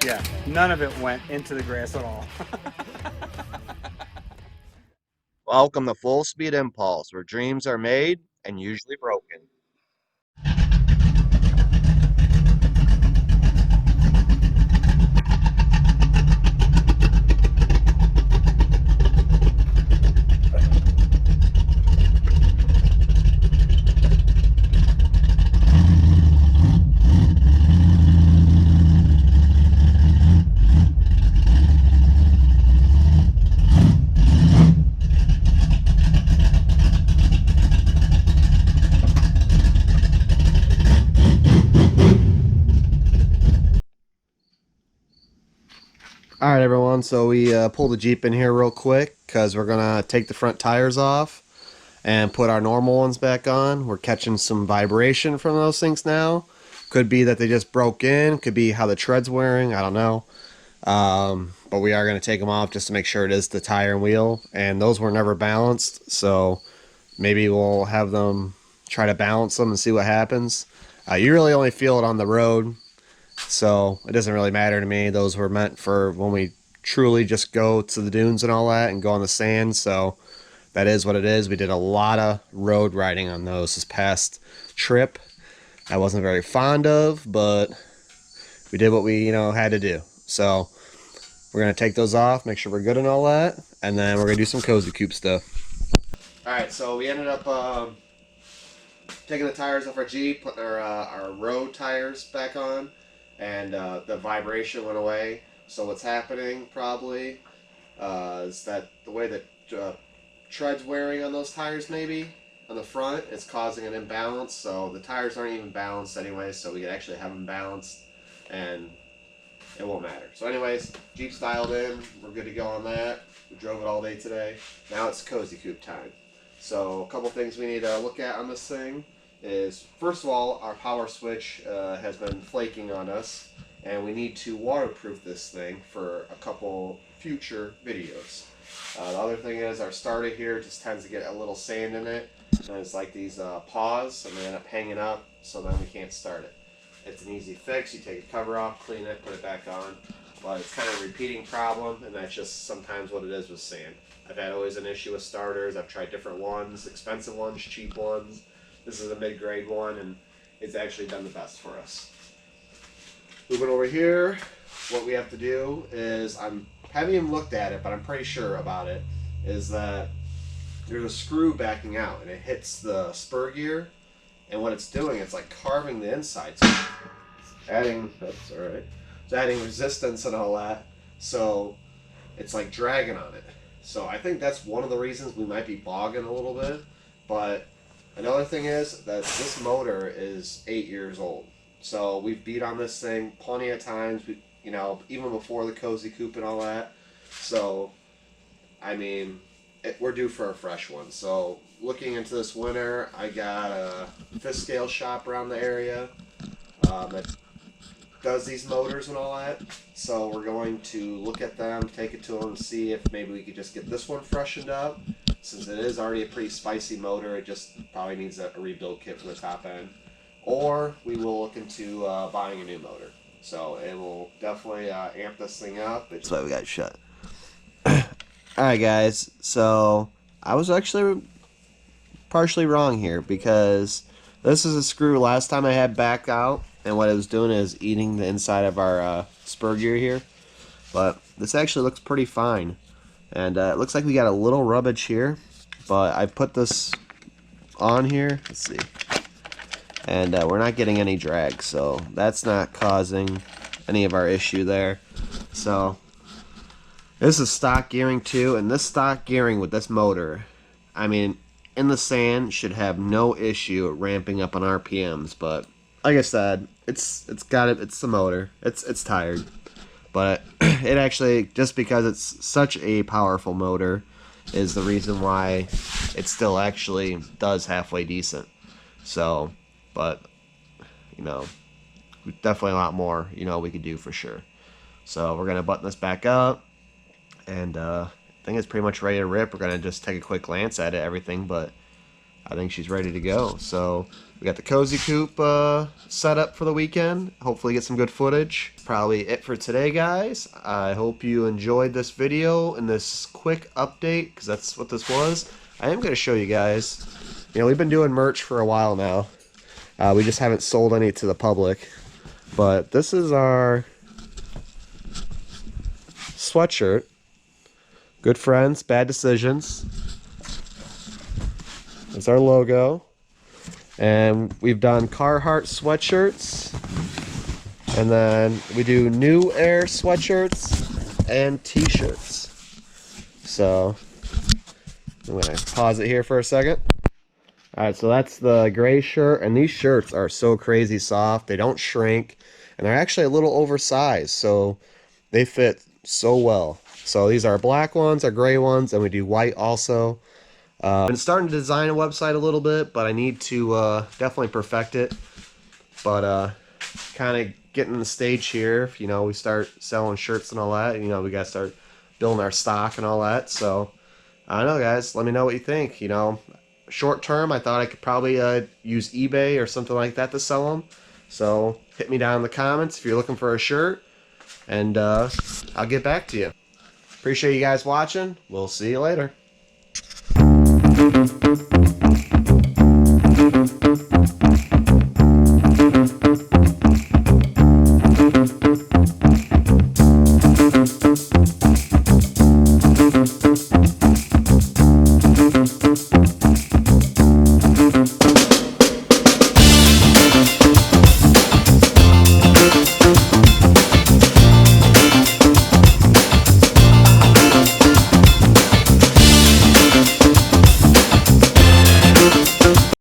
Yeah, none of it went into the grass at all. Welcome to Full Speed Impulse, where dreams are made and usually broken. All right, everyone. So we pulled the Jeep in here real quick because we're gonna take the front tires off and put our normal ones back on. We're catching some vibration from those things now. Could be that they just broke in. Could be how the tread's wearing. I don't know. But we are gonna take them off just to make sure it is the tire and wheel. And those were never balanced, so maybe we'll have them try to balance them and see what happens. You really only feel it on the road, so it doesn't really matter to me. Those were meant for when we truly just go to the dunes and all that and go on the sand. So that is what it is. We did a lot of road riding on those this past trip. I wasn't very fond of, but we did what we had to do. So we're gonna take those off, make sure we're good and all that, and then we're gonna do some cozy coupe stuff. All right, so we ended up taking the tires off our Jeep, putting our road tires back on, and the vibration went away. So what's happening probably is that the way that tread's wearing on those tires maybe on the front is causing an imbalance. So the tires aren't even balanced anyway, so we can actually have them balanced and it won't matter. So anyways, Jeep's dialed in. We're good to go on that. We drove it all day today. Now it's cozy coupe time. So a couple things we need to look at on this thing is, first of all, our power switch has been flaking on us, and we need to waterproof this thing for a couple future videos. The other thing is our starter here just tends to get a little sand in it, and it's like these paws, and they end up hanging up, so then we can't start it. It's an easy fix. You take the cover off, clean it, put it back on, but it's kind of a repeating problem, and that's just sometimes what it is with sand. I've had always an issue with starters. I've tried different ones, expensive ones, cheap ones. This is a mid-grade one, and it's actually done the best for us. Moving over here, what we have to do is, I haven't even looked at it, but I'm pretty sure about it, is that there's a screw backing out, and it hits the spur gear, and what it's doing, it's like carving the inside. So adding, that's all right. It's adding resistance and all that, so it's like dragging on it. So I think that's one of the reasons we might be bogging a little bit. But another thing is that this motor is 8 years old. So we've beat on this thing plenty of times, even before the cozy coupe and all that. So, I mean, we're due for a fresh one. So looking into this winter, I got a fifth scale shop around the area that does these motors and all that. So we're going to look at them, take it to them, see if maybe we could just get this one freshened up. Since it is already a pretty spicy motor, it just probably needs a rebuild kit for the top end. Or we will look into buying a new motor. So it will definitely amp this thing up. That's why we got shut. Alright guys, so I was actually partially wrong here because this is a screw last time I had back out, and what it was doing is eating the inside of our spur gear here. But this actually looks pretty fine, and it looks like we got a little rubbage here, but I put this on here, let's see, and we're not getting any drag, so that's not causing any of our issue there. So this is stock gearing too, and this stock gearing with this motor, I mean, in the sand should have no issue ramping up on RPMs, but like I said, it's the motor. It's tired. But it actually, just because it's such a powerful motor, is the reason why it still actually does halfway decent. So, but definitely a lot more we could do for sure. So we're gonna button this back up, and I think it's pretty much ready to rip. We're gonna just take a quick glance at it, everything, but I think she's ready to go. So we got the Cozy Coupe set up for the weekend. Hopefully get some good footage. Probably it for today, guys. I hope you enjoyed this video and this quick update, because that's what this was. I am going to show you guys. You know, we've been doing merch for a while now. We just haven't sold any to the public. But this is our sweatshirt. Good friends, bad decisions. It's our logo. And we've done Carhartt sweatshirts. And then we do New Air sweatshirts and t-shirts. So I'm going to pause it here for a second. Alright, so that's the gray shirt, and these shirts are so crazy soft. They don't shrink, and they're actually a little oversized, so they fit so well. So these are black ones, our gray ones, and we do white also. I've been starting to design a website a little bit, but I need to definitely perfect it. But kind of getting the stage here. If, you know, we start selling shirts and all that, you know, we got to start building our stock and all that. So I don't know, guys. Let me know what you think. You know, short term, I thought I could probably use eBay or something like that to sell them. So hit me down in the comments if you're looking for a shirt, and I'll get back to you. Appreciate you guys watching. We'll see you later.